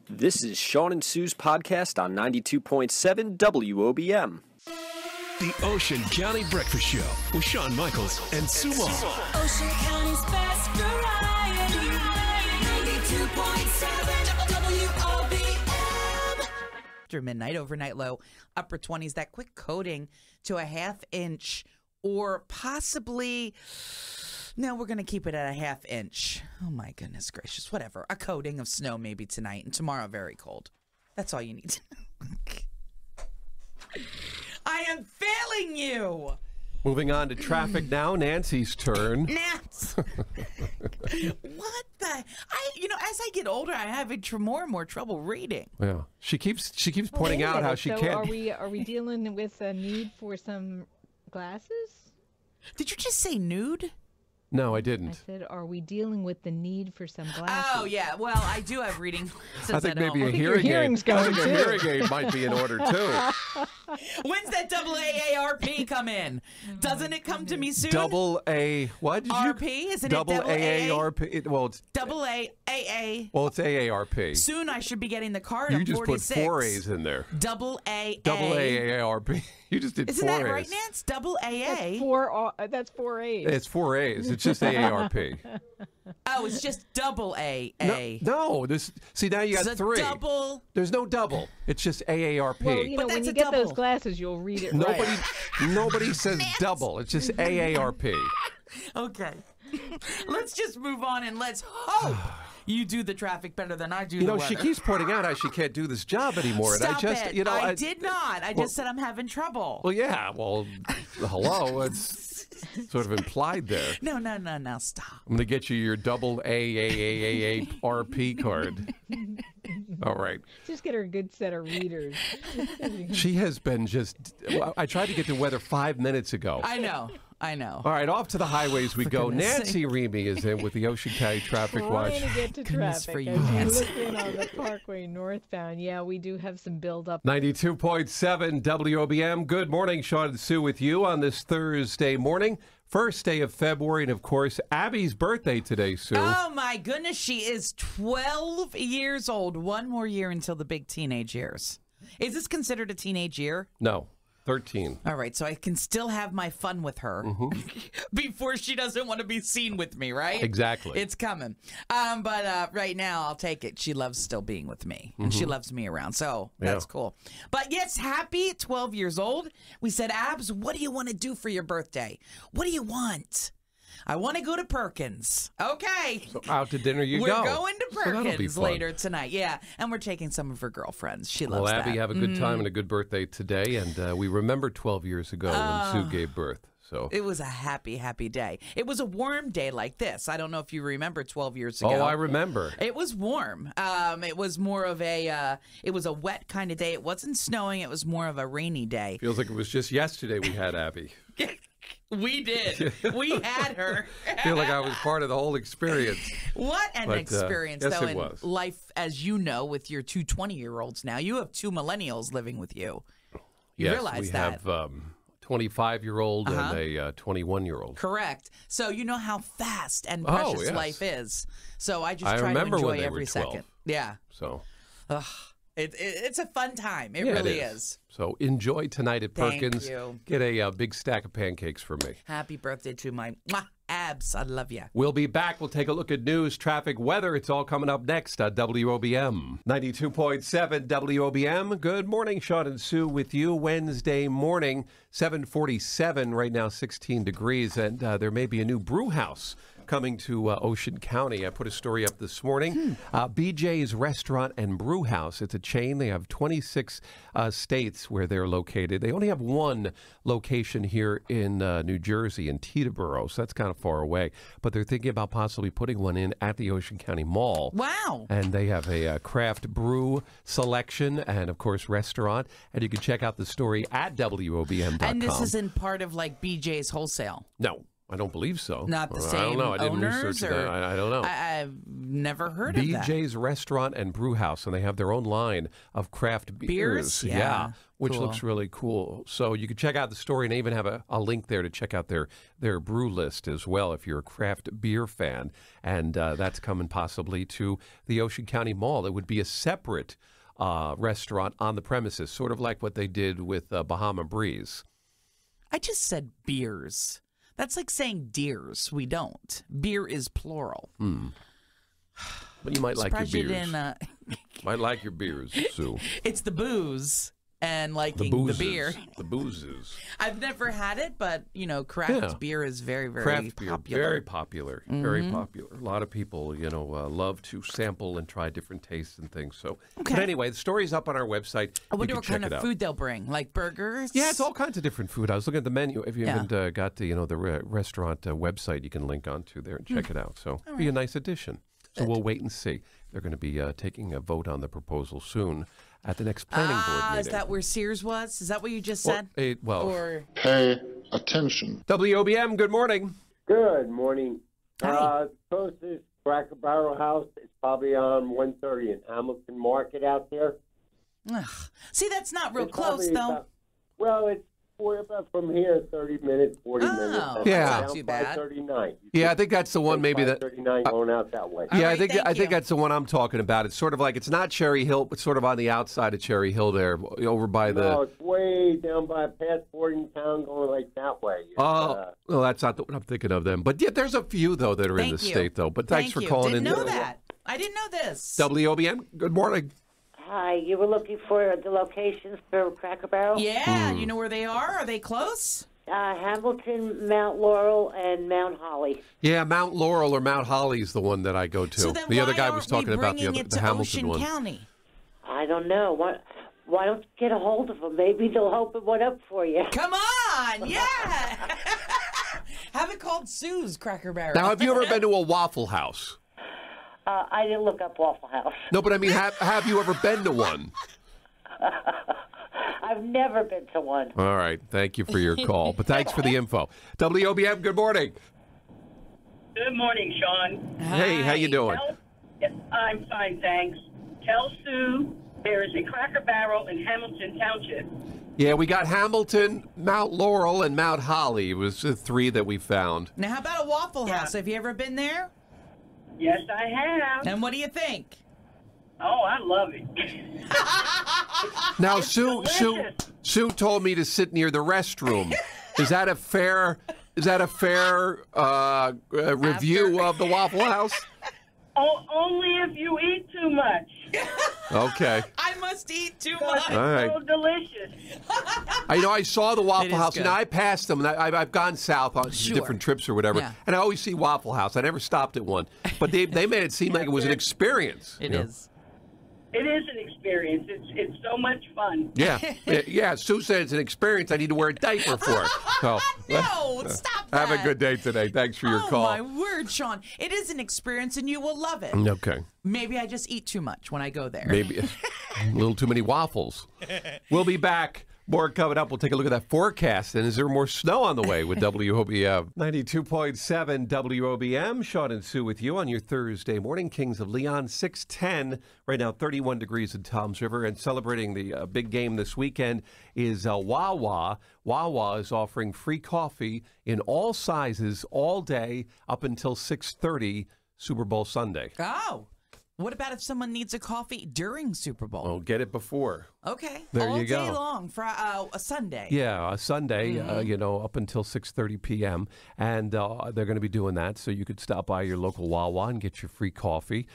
This is Shawn and Sue's podcast on 92.7 WOBM. The Ocean County Breakfast Show with Shawn Michaels and Sue Long. Ocean County's best variety. 92.7 WOBM. After midnight, overnight low, upper 20s, that quick coating to a half inch or possibly, no, we're going to keep it at a half inch. Oh my goodness gracious, whatever. A coating of snow maybe tonight, and tomorrow very cold. That's all you need to know. I am failing you. Moving on to traffic now, Nancy's turn. Nance. What the? As I get older, I have more and more trouble reading. Yeah, she keeps pointing out how she can't. Are we dealing with a need for some glasses? Did you just say nude? No, I I didn't. said, are we dealing with the need for some glasses? Oh yeah. Well, I do have reading. I think maybe a your hearing aid. hearing's I think going, a too. hearing aid might be in order too. When's that double AARP come in? Doesn't it come to me soon? Double A. What did you? RP? Isn't double it double AARP? Well, it's Double AA. well, it's AARP. Soon I should be getting the card You of just 46. put 4 A's in there. Double AA. Double AARP. You just did Isn't 4 that A's. right, Nance? Double AA. That's 4 A's. It's 4 A's. It's just AARP. Oh, it's just double AA. No, this. See, now you got It's a 3. double. There's no double. It's just AARP. Well, you know, But when that's you a get those double. glasses, you'll read it right. Nobody says double. It's just AARP. Okay. Let's just move on and let's hope you do the traffic better than I do You the know, weather. she keeps pointing out how she can't do this job anymore. Stop and I just, it. you know, I did not. I well- just said I'm having trouble. Well, yeah. Well, hello. It's sort of implied there. No, stop. I'm going to get you your double AARP card. All right. Just get her a good set of readers. She has been just. Well, I tried to get the weather 5 minutes ago. I know. All right, off to the highways we go. goodness Nancy Remy is in with the Ocean County Traffic Watch. Trying to get to Goodness traffic for you, as you Nancy. look in on the Parkway northbound. Yeah, we do have some buildup. 92.7 WOBM. Good morning, Shawn and Sue with you on this Thursday morning. First day of February, and of course, Abby's birthday today, Sue. Oh, my goodness. She is 12 years old. One more year until the big teenage years. Is this considered a teenage year? No, 13. All right, so I can still have my fun with her before she doesn't want to be seen with me, right? Exactly. It's coming. But right now, I'll take it. She loves still being with me, and she loves me around, so that's cool. But yes, happy 12 years old. We said, Abs, what do you want to do for your birthday? What do you want? I want to go to Perkins. Okay. So out to dinner you We're go. going to So that'll be Perkins fun. later tonight. Yeah, and we're taking some of her girlfriends. She loves Well, Abby, that. have a good time and a good birthday today. And we remember 12 years ago when Sue gave birth. So. It was a happy, happy day. It was a warm day like this. I don't know if you remember 12 years ago. Oh, I remember. It was warm. It was more of it was a wet kind of day. It wasn't snowing. It was more of a rainy day. Feels like it was just yesterday we had Abby. We did. We had her. I feel like I was part of the whole experience. What an But, experience, yes, though, it in was. life, as you know, with your two 20-year-olds now. You have 2 millennials living with you. You Yes, realize we that. have 25-year-old and a 21-year-old. Correct. So you know how fast and Oh, precious yes. life is. So I just I try to remember when enjoy they were every 12. second. Yeah. So. It's a fun time. It Yeah, really is. So enjoy tonight at Thank Perkins. you. Get a big stack of pancakes for me. Happy birthday to my Abs. I love you. We'll be back. We'll take a look at news, traffic, weather. It's all coming up next on WOBM. 92.7 WOBM. Good morning, Shawn and Sue with you. Wednesday morning, 7:47. Right now, 16 degrees. And there may be a new brew house coming to Ocean County. I put a story up this morning. BJ's Restaurant and Brew House. It's a chain. They have 26 states where they're located. They only have one location here in New Jersey, in Teterboro, so that's kind of far away. But they're thinking about possibly putting one in at the Ocean County Mall. Wow. And they have a craft brew selection and, of course, restaurant. And you can check out the story at WOBM.com. And this isn't part of like BJ's Wholesale. No. I don't believe so. Not the I same don't know. I didn't owners, research or that. I don't know. I've never heard of that. BJ's Restaurant and Brew House, and they have their own line of craft beers. Yeah, which cool. looks really cool. So you can check out the story, and they even have a link there to check out their brew list as well if you're a craft beer fan. And that's coming possibly to the Ocean County Mall. It would be a separate restaurant on the premises, sort of like what they did with Bahama Breeze. I just said beers. That's like saying deers. We don't. Beer is plural. But you might like your Surprised you beers. didn't, Might like your beers, Sue. It's the booze and liking the beer. The boozes. I've never had it, but, craft beer is very, very Craft beer, popular. very popular, very popular. A lot of people, love to sample and try different tastes and things. So, But anyway, the story's up on our website. I wonder You what can kind check of it out. food they'll bring, like burgers? Yeah, it's all kinds of different food. I was looking at the menu. If you Yeah. haven't got the restaurant website, you can link onto there and check it out. So, it'll be a nice addition. So we'll wait and see. They're going to be taking a vote on the proposal soon at the next planning board meeting. Is that where Sears was? Is that what you just said? Well, Pay attention. WOBM, good morning. Good morning. Hi. Closest Cracker Barrel house is probably on 130 in Hamilton Market out there. Ugh. See, that's not real It's close, probably though. well, it's about from here, 30 minutes, 40 Oh, minutes. that's Yeah. not Down too bad. 539. Yeah, I think that's the one maybe that... 539 going out that way. All Yeah, right, I think thank you. that's the one I'm talking about. It's sort of like it's not Cherry Hill, but sort of on the outside of Cherry Hill there, over by the. No, it's way down by past Town, going like that way. It's, Well, that's not the one I'm thinking of then. But yeah, there's a few though that are in the Thank you. state though. But thanks Thank for calling Didn't in. know that. I didn't know this. WOBM, good morning. Hi, you were looking for the locations for Cracker Barrel? Yeah, you know where they are? Are they close? Hamilton, Mount Laurel, and Mount Holly. Yeah, Mount Laurel or Mount Holly is the one that I go to. So then The other why guy aren't was talking we about bringing it the to Hamilton Ocean one. County? I don't know. Why don't you get a hold of them? Maybe they'll open one up for you. Come on, yeah. Have it called Sue's Cracker Barrel. Now, have you ever been to a Waffle House? I didn't look up Waffle House. No, but I mean, have you ever been to one? I've never been to one. All right, thank you for your call. But thanks for the info. WOBM, good morning. Good morning, Shawn. Hey, how you doing? I'm fine, thanks. Tell Sue there is a Cracker Barrel in Hamilton Township. Yeah, we got Hamilton, Mount Laurel, and Mount Holly. It was the three that we found. Now, how about a Waffle House? Have you ever been there? Yes, I have. And what do you think? Oh, I love it. Now, It's Sue delicious. told me to sit near the restroom. Is that a fair review of the Waffle House? Only if you eat too much. Okay. I must eat too Because much. it's All right. so delicious. I saw the It Waffle is House, good. and I passed them, and I've gone south on Sure. different trips or whatever, Yeah. and I always see Waffle House. I never stopped at one, but they made it seem like it was an experience. It you know? is. It is an experience. It's so much fun. Yeah, yeah. Sue said it's an experience. I need to wear a diaper for it. So, No, stop that. have a good day today. Thanks for your Oh, call. my word, Shawn. It is an experience, and you will love it. Okay. Maybe I just eat too much when I go there. Maybe a little too many waffles. We'll be back. More coming up. We'll take a look at that forecast. And is there more snow on the way with WOBM? 92.7 WOBM. Shawn and Sue with you on your Thursday morning. Kings of Leon, 610. Right now, 31 degrees in Toms River. And celebrating the big game this weekend is Wawa. Wawa is offering free coffee in all sizes all day up until 6:30 Super Bowl Sunday. Oh. What about if someone needs a coffee during Super Bowl? Oh, get it before. Okay. There all you day go. long for a Sunday. Yeah, a Sunday, up until 6:30 p.m. And they're going to be doing that. So you could stop by your local Wawa and get your free coffee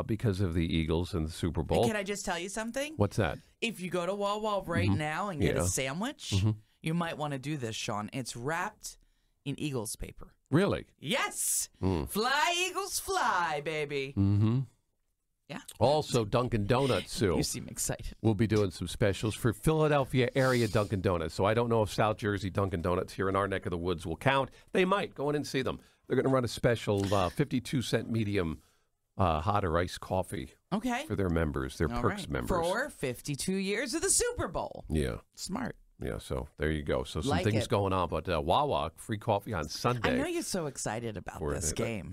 because of the Eagles and the Super Bowl. Can I just tell you something? What's that? If you go to Wawa right now and get Yeah. a sandwich, you might want to do this, Shawn. It's wrapped in Eagles paper. Really? Yes. Fly, Eagles, fly, baby. Mm-hmm. Yeah. Also, Dunkin' Donuts, Sue. You seem excited. We'll be doing some specials for Philadelphia area Dunkin' Donuts. So I don't know if South Jersey Dunkin' Donuts here in our neck of the woods will count. They might. Go in and see them. They're going to run a special 52-cent medium hot or iced coffee Okay. for their members, their All Perks right. members. For 52 years of the Super Bowl. Yeah. Smart. Yeah, so there you go. So some Like things it. going on. But Wawa, free coffee on Sunday. I know you're so excited about this game.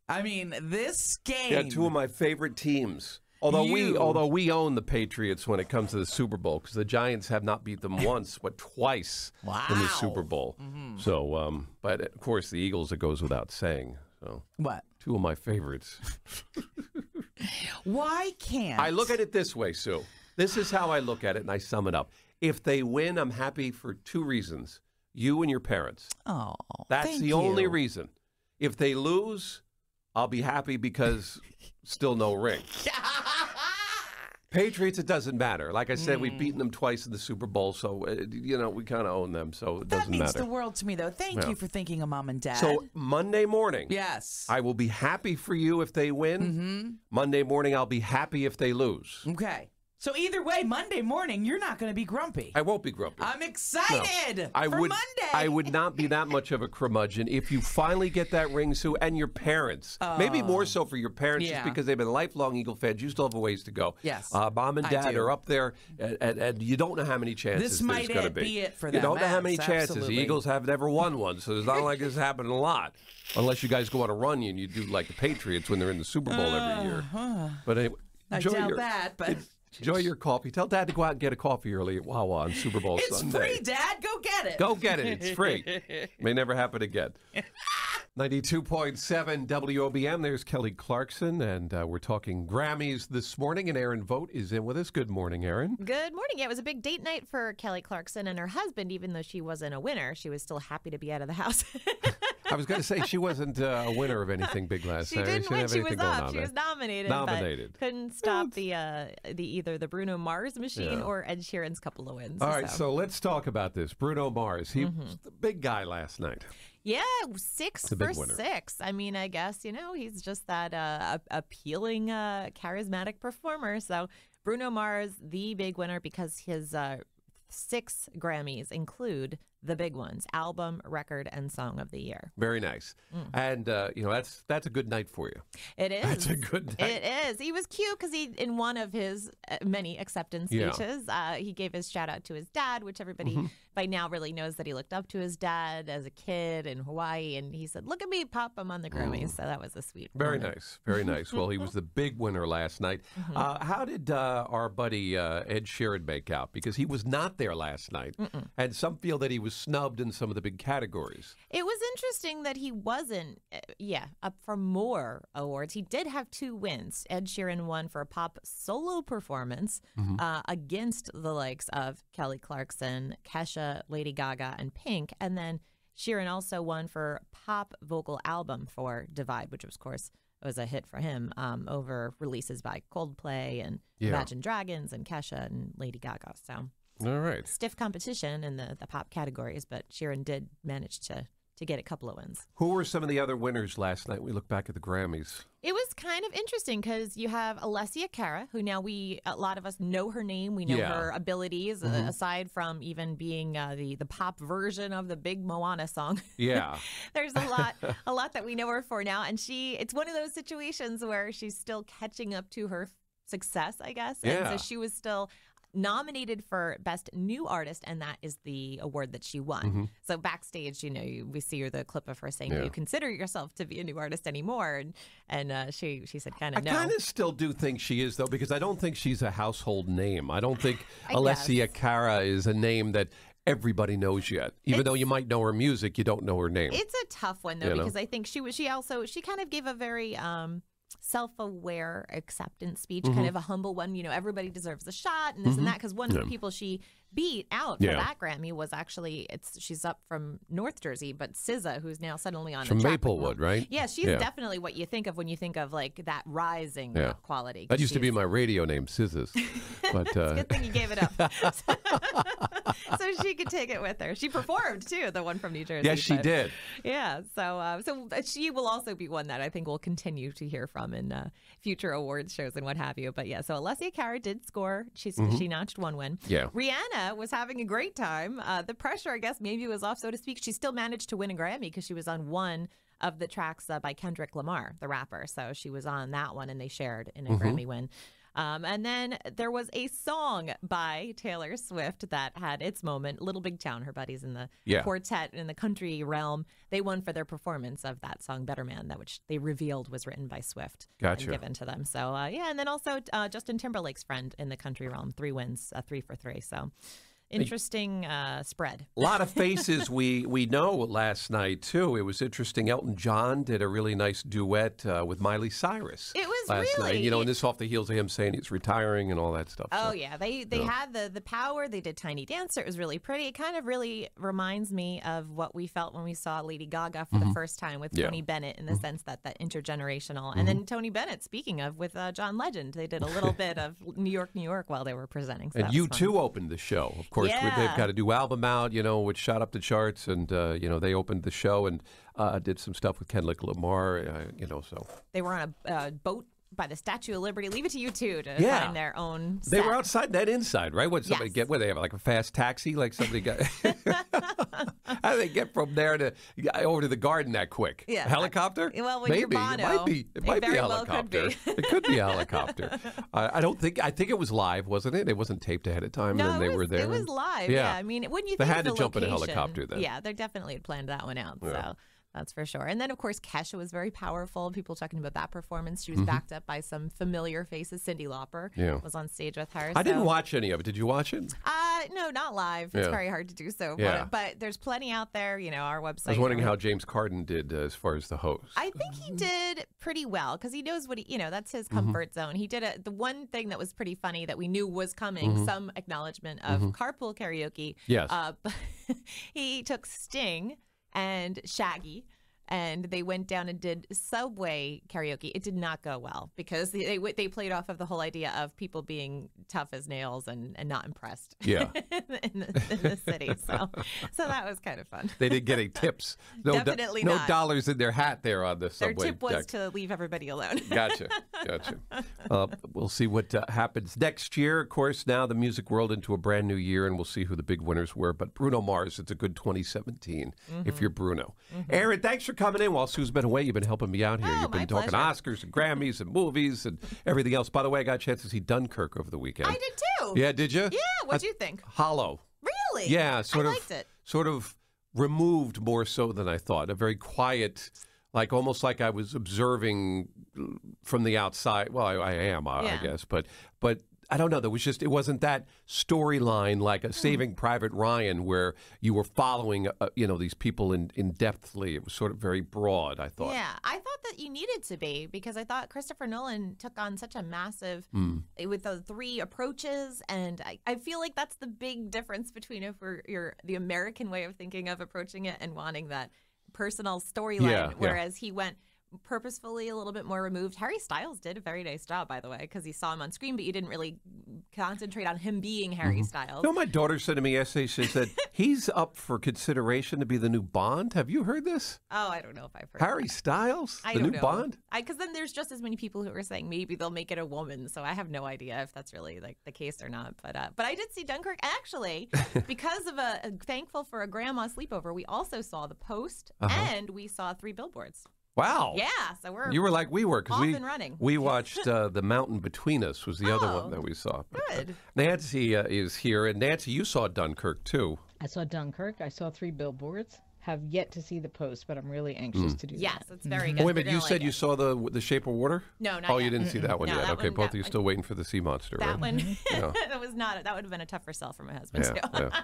I mean, this game. Yeah, two of my favorite teams. Although we own the Patriots when it comes to the Super Bowl, because the Giants have not beat them once, but twice in the Super Bowl. Mm-hmm. So, but of course, the Eagles, it goes without saying. So What? two of my favorites. Why can't I look at it this way, Sue. This is how I look at it, and I sum it up. If they win, I'm happy for two reasons: you and your parents. Oh, that's thank the only you. reason. If they lose, I'll be happy because still no ring. Patriots, it doesn't matter. Like I said, we've beaten them twice in the Super Bowl, so, we kind of own them, so it doesn't That means matter. the world to me, though. Thank you for thinking of Mom and Dad. So Monday morning, yes, I will be happy for you if they win. Mm-hmm. Monday morning, I'll be happy if they lose. Okay. So either way, Monday morning, you're not going to be grumpy. I won't be grumpy. I'm excited I for would, Monday. I would not be that much of a curmudgeon if you finally get that ring, Sue, and your parents. Maybe more so for your parents, just because they've been lifelong Eagle fans. You still have a ways to go. Yes, Mom and I Dad do. are up there, and you don't know how many chances This there's might going to be it for You them. don't know how many Yes, chances. absolutely. The Eagles have never won one, so it's not like it's happening a lot. Unless you guys go on a run and you do like the Patriots when they're in the Super Bowl every year. But anyway, I enjoy doubt your, that, but... Enjoy your coffee. Tell Dad to go out and get a coffee early at Wawa on Super Bowl It's Sunday. free, Dad. Go get it. Go get it. It's free. May never happen again. 92.7 WOBM. There's Kelly Clarkson, and we're talking Grammys this morning, and Aaron Vogt is in with us. Good morning, Aaron. Good morning. Yeah, it was a big date night for Kelly Clarkson and her husband. Even though she wasn't a winner, she was still happy to be out of the house. I was going to say she wasn't a winner of anything big last She night. didn't win. have She anything was going up. on She there. was nominated. Nominated. But couldn't stop the either the Bruno Mars machine Yeah. or Ed Sheeran's couple of wins. All right, so let's talk about this. Bruno Mars. He was the big guy last night. Yeah, 6 a for big winner. 6. I mean, I guess, he's just that appealing, charismatic performer. So Bruno Mars, the big winner because his 6 Grammys include the big ones: album, record, and song of the year. Very nice. And, that's a good night for you. It is. That's a good night. It is. He was cute because in one of his many acceptance Yeah. speeches, he gave his shout out to his dad, which everybody by now really knows that he looked up to his dad as a kid in Hawaii. And he said, "Look at me, Pop, I'm on the Grammys." So that was a sweet Very moment. nice. Very nice. Well, he was the big winner last night. How did our buddy Ed Sheeran make out? Because he was not there last night. And some feel that he was snubbed in some of the big categories. It was interesting that he wasn't, up for more awards. He did have 2 wins. Ed Sheeran won for a pop solo performance against the likes of Kelly Clarkson, Kesha, Lady Gaga, and Pink. And then Sheeran also won for pop vocal album for Divide, which of course was a hit for him over releases by Coldplay and Imagine Dragons and Kesha and Lady Gaga. So All right. stiff competition in the pop categories, but Sheeran did manage to get a couple of wins. Who were some of the other winners last night? We look back at the Grammys. It was kind of interesting because you have Alessia Cara, who now a lot of us know her name. We know her abilities, aside from even being the pop version of the big Moana song. Yeah. There's a lot that we know her for now. And it's one of those situations where she's still catching up to her success, I guess. And Yeah. so she was still nominated for Best New Artist, and that is the award that she won. So backstage, we see the clip of her saying, "Do you consider yourself to be a new artist anymore?" And she said, "Kind of no." I kind of still do think she is, though, because I don't think she's a household name. I don't think Alessia Cara is a name that everybody knows yet. Even though you might know her music, you don't know her name. It's a tough one though, because I think she kind of gave a very self-aware acceptance speech, kind of a humble one. Everybody deserves a shot and this and that, because one of the people she beat out for that Grammy was actually she's up from North Jersey, but SZA, who's now suddenly on From the track. Maplewood, right? Yeah, she's definitely what you think of when you think of like that rising quality. That used to be my radio name, Scissors. But It's a good thing you gave it up. So she could take it with her. She performed too, the one from New Jersey. yes, she did. Yeah, so she will also be one that I think we'll continue to hear from in future awards shows and what have you. But yeah, so Alessia Cara did score. She notched 1 win. Yeah. Rihanna was having a great time. The pressure, I guess, maybe was off, so to speak. She still managed to win a Grammy because she was on one of the tracks by Kendrick Lamar, the rapper. So she was on that one, and they shared in a Grammy win. And then there was a song by Taylor Swift that had its moment. Little Big Town, her buddies in the quartet in the country realm, they won for their performance of that song, Better Man, that which they revealed was written by Swift and given to them. So, and then also Justin Timberlake's friend in the country realm, 3 wins, 3 for 3. So interesting spread. A lot of faces we know last night, too. It was interesting. Elton John did a really nice duet with Miley Cyrus. It was last really night. You know, and this off the heels of him saying he's retiring and all that stuff. Oh, yeah. They had the power. They did Tiny Dancer. It was really pretty. It kind of really reminds me of what we felt when we saw Lady Gaga for the first time with Tony Bennett, in the sense that intergenerational. And then Tony Bennett, speaking of, with John Legend, they did a little bit of New York, New York while they were presenting. So and U2 opened the show, of course. They've got a new album out, you know, which shot up the charts, and you know, they opened the show and did some stuff with Kendrick Lamar, you know, so they were on a boat by the Statue of Liberty. Leave it to you two to find their own set. They were outside, that inside, right? What somebody get? What, they have like a fast taxi? Like somebody got? How do they get from there to over to the garden that quick? Yeah, a helicopter? Well, when maybe you're Bono, it might be a helicopter. Well could be. It could be a helicopter. I think it was live, wasn't it? It wasn't taped ahead of time, and then they were there. It was live. Yeah, I mean, when you they think had of to the jump in a location, helicopter then. Yeah, they definitely had planned that one out. So. That's for sure. And then, of course, Kesha was very powerful. People talking about that performance. She was backed up by some familiar faces. Cyndi Lauper was on stage with her. I didn't watch any of it. Did you watch it? No, not live. It's very hard to do so. But there's plenty out there. You know, our website. I was wondering how James Corden did as far as the host. I think he did pretty well because he knows what that's his comfort zone. He did the one thing that was pretty funny that we knew was coming, some acknowledgement of carpool karaoke. Yes. He took Sting and Shaggy, and they went down and did subway karaoke. It did not go well because they played off of the whole idea of people being tough as nails and not impressed in the city. So that was kind of fun. They didn't get any tips. Definitely no not. dollars in their hat there on the subway. Their tip was to leave everybody alone. Gotcha. We'll see what happens next year. Of course, now the music world into a brand new year, and we'll see who the big winners were. But Bruno Mars, it's a good 2017 if you're Bruno. Aaron, thanks for coming in while Sue's been away. You've been helping me out here. You've been talking Oscars and Grammys and movies and everything else. By the way, I got a chance to see Dunkirk over the weekend. I did too. Yeah, did you? Yeah, what'd you think? Hollow. Really? Yeah, I liked it. Sort of removed more so than I thought. A very quiet, like almost like I was observing from the outside. Well, I am, I guess, but I don't know. It wasn't that storyline like a Saving Private Ryan where you were following, these people in depthly. It was sort of very broad, I thought. Yeah, I thought that you needed to be because I thought Christopher Nolan took on such a massive, with the 3 approaches. And I feel like that's the big difference between the American way of thinking of approaching it and wanting that personal storyline, whereas he went purposefully a little bit more removed. Harry Styles did a very nice job, by the way, because he saw him on screen, but you didn't really concentrate on him being Harry Styles. You know, my daughter said to me yesterday, she said, he's up for consideration to be the new Bond. Have you heard this? Oh, I don't know if I've heard Harry Styles? I the don't new know. Bond? Because then there's just as many people who are saying maybe they'll make it a woman, so I have no idea if that's really like the case or not. But I did see Dunkirk. Actually, because of thankful for a grandma sleepover, we also saw The Post and we saw 3 Billboards. Wow. Yeah, so you were like we were because off and running. We watched The Mountain Between Us was the other one that we saw. Good. Nancy is here, and Nancy, you saw Dunkirk too. I saw Dunkirk. I saw 3 Billboards. Have yet to see The Post, but I'm really anxious to do that. Yes, it's very good. Wait a minute, you said you saw the Shape of Water? No, not Oh, yet. you didn't see that one No, yet. that Okay, one- both that of you still waiting for the Sea Monster, That right? one, Yeah. that would have been a tougher sell for my husband too. Yeah.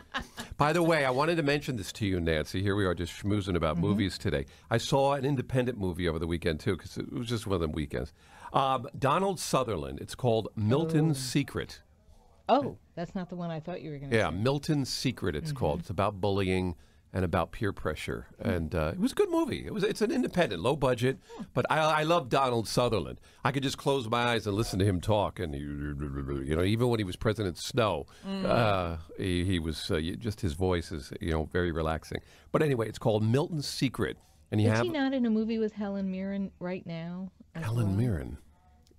By the way, I wanted to mention this to you, Nancy. Here we are just schmoozing about movies today. I saw an independent movie over the weekend, too, because it was just one of them weekends. Donald Sutherland. It's called Milton's Secret. Oh, that's not the one I thought you were going to say. Yeah, Milton's Secret, it's called. It's about bullying and about peer pressure. And it was a good movie. It's an independent, low budget, but I love Donald Sutherland. I could just close my eyes and listen to him talk. And, even when he was President Snow, he was, just his voice is, very relaxing. But anyway, it's called Milton's Secret. And Is he not in a movie with Helen Mirren right now? Helen Mirren.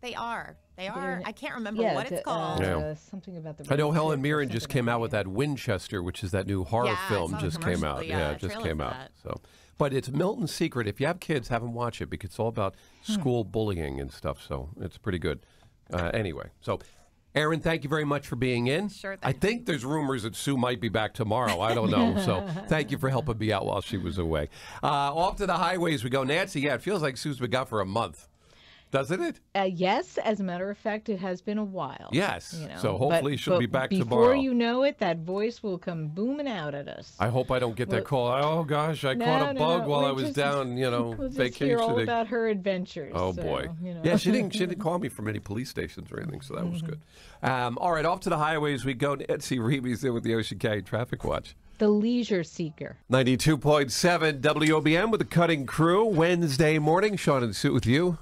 They are. I can't remember what it's called. called. Something about the. I know Helen Mirren just came out with that Winchester, which is that new horror film. Just came out. It just came out. So, but it's Milton's Secret. If you have kids, have them watch it because it's all about school bullying and stuff. So it's pretty good. Anyway, so Aaron, thank you very much for being in. Sure I thing. think there's rumors that Sue might be back tomorrow. I don't know. So thank you for helping me out while she was away. Off to the highways we go. Nancy, yeah, it feels like Sue's been gone for a month. Doesn't it? Yes, as a matter of fact, it has been a while. Yes. You know, So hopefully she'll be back tomorrow. Before you know it, that voice will come booming out at us. I hope I don't get that call. Oh, gosh, I caught a bug while I was down, We'll just hear all vacationing. about her adventures. Oh, so, boy. you know. Yeah, she didn't call me from any police stations or anything, so that was good. All right, off to the highways we go. Nancy Reeby's there with the Ocean County Traffic Watch. The Leisure Seeker. 92.7 WOBM with the Cutting Crew. Wednesday morning, Shawn and Sue with you.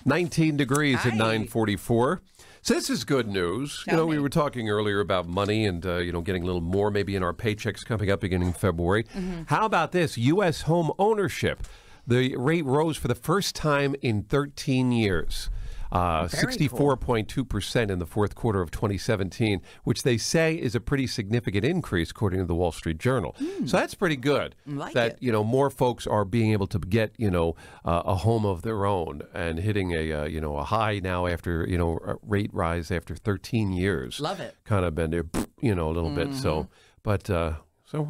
19 degrees at 9:44. So this is good news. We were talking earlier about money and, getting a little more maybe in our paychecks coming up beginning in February. How about this? U.S. home ownership. The rate rose for the first time in 13 years. 64.2% in the fourth quarter of 2017, which they say is a pretty significant increase, according to the Wall Street Journal. So that's pretty good. More folks are being able to get, a home of their own and hitting a high now after, a rate rise after 13 years. Love it. Kind of been there, a little bit. So, so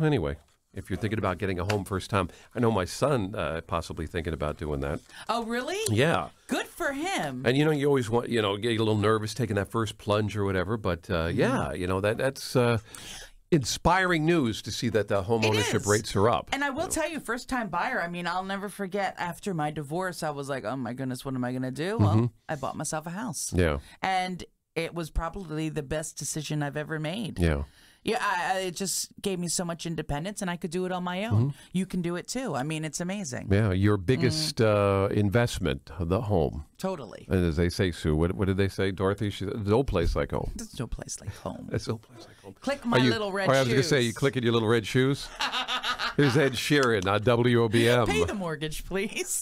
anyway. If you're thinking about getting a home first time, I know my son possibly thinking about doing that. Oh, really? Yeah. Good for him. And, you always want, get a little nervous taking that first plunge or whatever. But, that's inspiring news to see that the home ownership rates are up. And I will tell you, first-time buyer, I'll never forget after my divorce, I was like, oh, my goodness, what am I going to do? Well, I bought myself a house. Yeah. And it was probably the best decision I've ever made. Yeah. Yeah, it just gave me so much independence, and I could do it on my own. You can do it, too. It's amazing. Yeah, your biggest investment, the home. Totally. And as they say, Sue, what did they say, Dorothy? There's no place like home. There's no place like home. There's no place like home. Click my little red shoes. I was going to say, you clicking your little red shoes? Here's Ed Sheeran on WOBM. Pay the mortgage, please.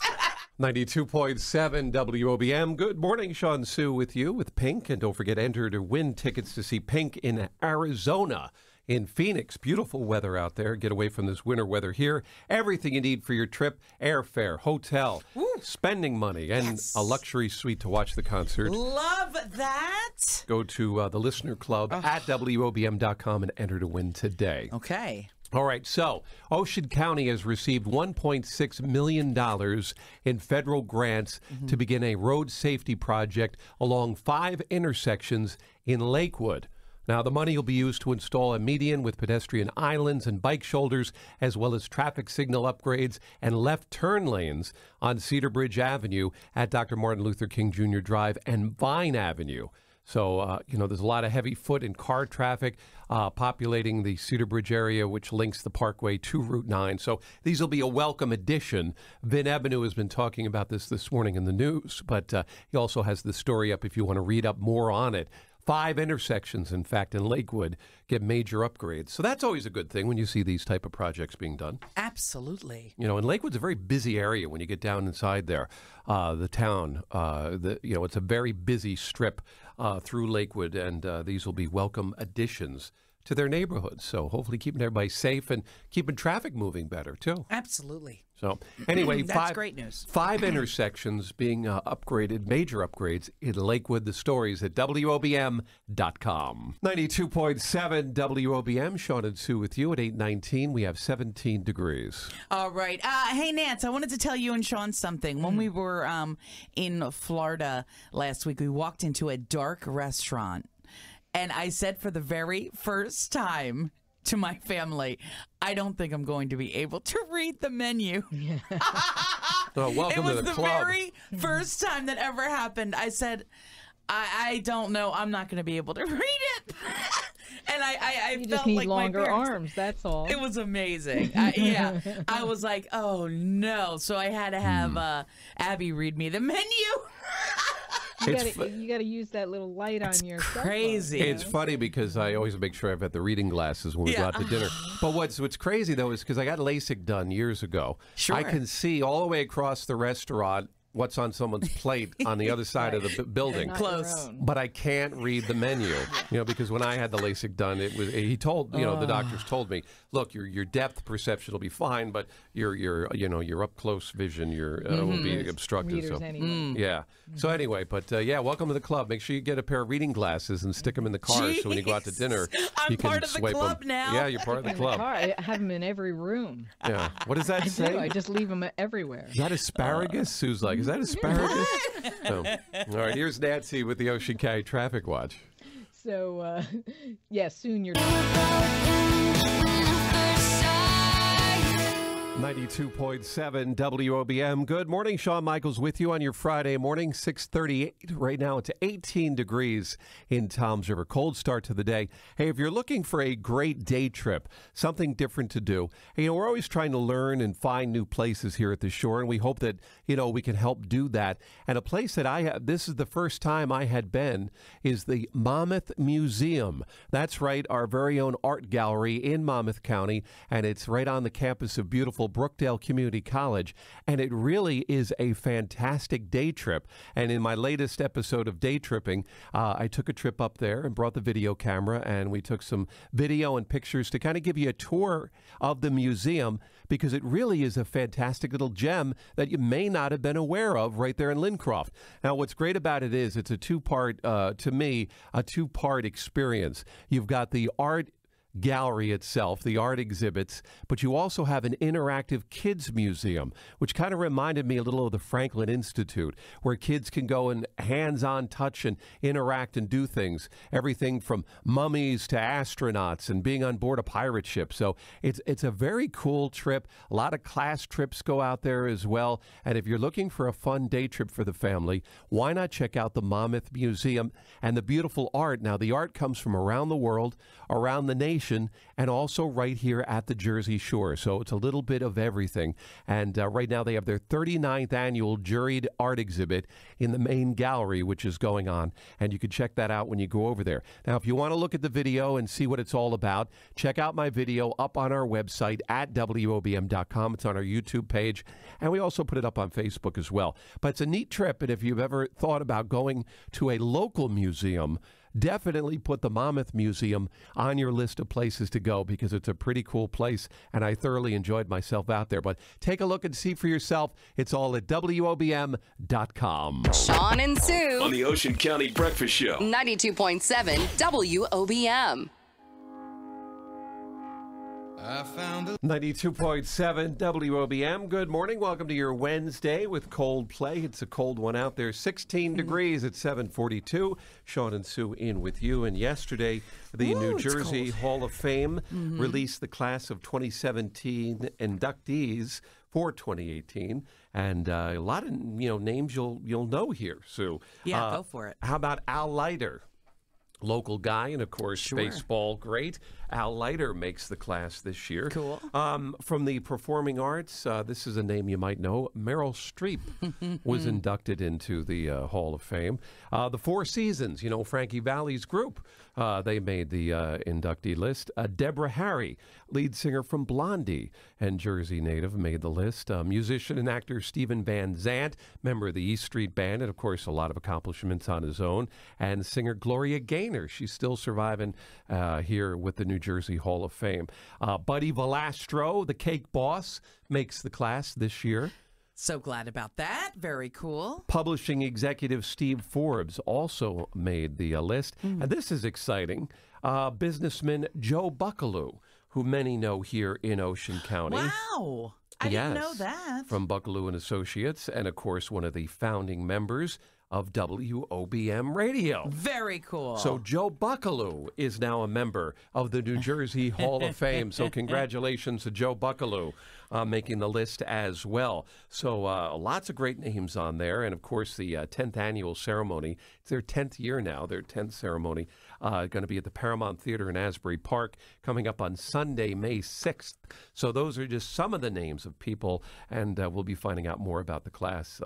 92.7 WOBM. Good morning, Shawn Sue with you with Pink. And don't forget, enter to win tickets to see Pink in Arizona, in Phoenix. Beautiful weather out there. Get away from this winter weather here. Everything you need for your trip, airfare, hotel, spending money, and a luxury suite to watch the concert. Love that. Go to the Listener Club at WOBM.com and enter to win today. Okay. All right, so Ocean County has received $1.6 million in federal grants to begin a road safety project along 5 intersections in Lakewood. Now, the money will be used to install a median with pedestrian islands and bike shoulders, as well as traffic signal upgrades and left turn lanes on Cedar Bridge Avenue at Dr. Martin Luther King Jr. Drive and Vine Avenue. So, there's a lot of heavy foot and car traffic populating the Cedar Bridge area, which links the Parkway to Route 9. So these will be a welcome addition. Vin Ebenu has been talking about this morning in the news, but he also has the story up if you want to read up more on it. 5 intersections, in fact, in Lakewood get major upgrades. So that's always a good thing when you see these type of projects being done. Absolutely. And Lakewood's a very busy area when you get down inside there. The town, it's a very busy strip through Lakewood, and these will be welcome additions to their neighborhoods. So hopefully keeping everybody safe and keeping traffic moving better, too. Absolutely. So anyway, that's great news. 5 intersections being upgraded, major upgrades in Lakewood. The stories at WOBM.com. 92.7 WOBM. Shawn and Sue with you at 8:19. We have 17 degrees. All right. Hey, Nance, I wanted to tell you and Shawn something. When we were in Florida last week, we walked into a dark restaurant, and I said for the very first time to my family, I don't think I'm going to be able to read the menu. Welcome to the club. It was the very first time that ever happened. I said, I don't know. I'm not going to be able to read it. And I you felt just need like longer my parents, arms, that's all. It was amazing. I was like, oh, no. So I had to have Abby read me the menu. You got to use that little light on your crazy. cell phone, It's funny because I always make sure I've got the reading glasses when we go out to dinner. But what's crazy, though, is because I got LASIK done years ago. Sure. I can see all the way across the restaurant what's on someone's plate on the other side of the building. Close. But I can't read the menu, because when I had the LASIK done, he told, the doctors told me, look, your depth perception will be fine, but your up close vision will be obstructed. So yeah. So anyway, but welcome to the club. Make sure you get a pair of reading glasses and stick them in the car so when you go out to dinner, you can part of the swipe club them. now. Yeah, you're part of the club. I have them in every room. Yeah. What does that I say? do. I just leave them everywhere. Is that asparagus? Sue's like, is that asparagus? Oh. All right, here's Nancy with the Ocean County Traffic Watch. So, soon you're... 92.7 WOBM. Good morning. Shawn Michaels with you on your Friday morning, 6:38. Right now it's 18 degrees in Toms River. Cold start to the day. Hey, if you're looking for a great day trip, something different to do, we're always trying to learn and find new places here at the shore, and we hope that, we can help do that. And a place that this is the first time I had been, is the Monmouth Museum. That's right, our very own art gallery in Monmouth County, and it's right on the campus of beautiful Brookdale Community College, and it really is a fantastic day trip. And in my latest episode of Day Tripping, I took a trip up there and brought the video camera, and we took some video and pictures to kind of give you a tour of the museum, because it really is a fantastic little gem that you may not have been aware of right there in Lincroft. Now, what's great about it is it's a two-part experience. You've got the art gallery itself, the art exhibits, but you also have an interactive kids museum, which kind of reminded me a little of the Franklin Institute, where kids can go and hands-on touch and interact and do things, everything from mummies to astronauts and being on board a pirate ship. So it's a very cool trip. A lot of class trips go out there as well. And if you're looking for a fun day trip for the family, why not check out the Monmouth Museum and the beautiful art. Now, the art comes from around the world, around the nation, and also right here at the Jersey Shore. So it's a little bit of everything. And right now they have their 39th annual juried art exhibit in the main gallery, which is going on. And you can check that out when you go over there. Now, if you want to look at the video and see what it's all about, check out my video up on our website at WOBM.com. It's on our YouTube page. And we also put it up on Facebook as well. But it's a neat trip. And if you've ever thought about going to a local museum, definitely put the Monmouth Museum on your list of places to go, because it's a pretty cool place, and I thoroughly enjoyed myself out there. But take a look and see for yourself. It's all at WOBM.com. Shawn and Sue on the Ocean County Breakfast Show. 92.7 WOBM. 92.7 WOBM. Good morning. Welcome to your Wednesday with Coldplay. It's a cold one out there. 16 degrees at 7:42. Shawn and Sue in with you. And yesterday, the New Jersey Hall of Fame released the class of 2017 inductees for 2018, and a lot of names you'll know here, Sue. Yeah, go for it. How about Al Leiter? Local guy, and of course, baseball great. Al Leiter makes the class this year. Cool. From the performing arts, this is a name you might know. Meryl Streep was inducted into the Hall of Fame. The Four Seasons, Frankie Valli's group, they made the inductee list. Deborah Harry, lead singer from Blondie and Jersey native, made the list. Musician and actor Stephen Van Zandt, member of the East Street Band, and of course a lot of accomplishments on his own. And singer Gloria Gaynor, she's still surviving here with the New Jersey Hall of Fame. Buddy Valastro, the Cake Boss, makes the class this year. So glad about that. Very cool. Publishing executive Steve Forbes also made the list. And this is exciting. Businessman Joe Buckaloo, who many know here in Ocean County. Wow. I didn't know that. From Buckaloo and Associates, and of course one of the founding members of WOBM Radio. Very cool. So Joe Buckaloo is now a member of the New Jersey Hall of Fame. So congratulations to Joe Buckaloo making the list as well. So lots of great names on there. And of course the 10th annual ceremony. It's their 10th year now, their 10th ceremony. Going to be at the Paramount Theater in Asbury Park coming up on Sunday, May 6th. So those are just some of the names of people, and we'll be finding out more about the class.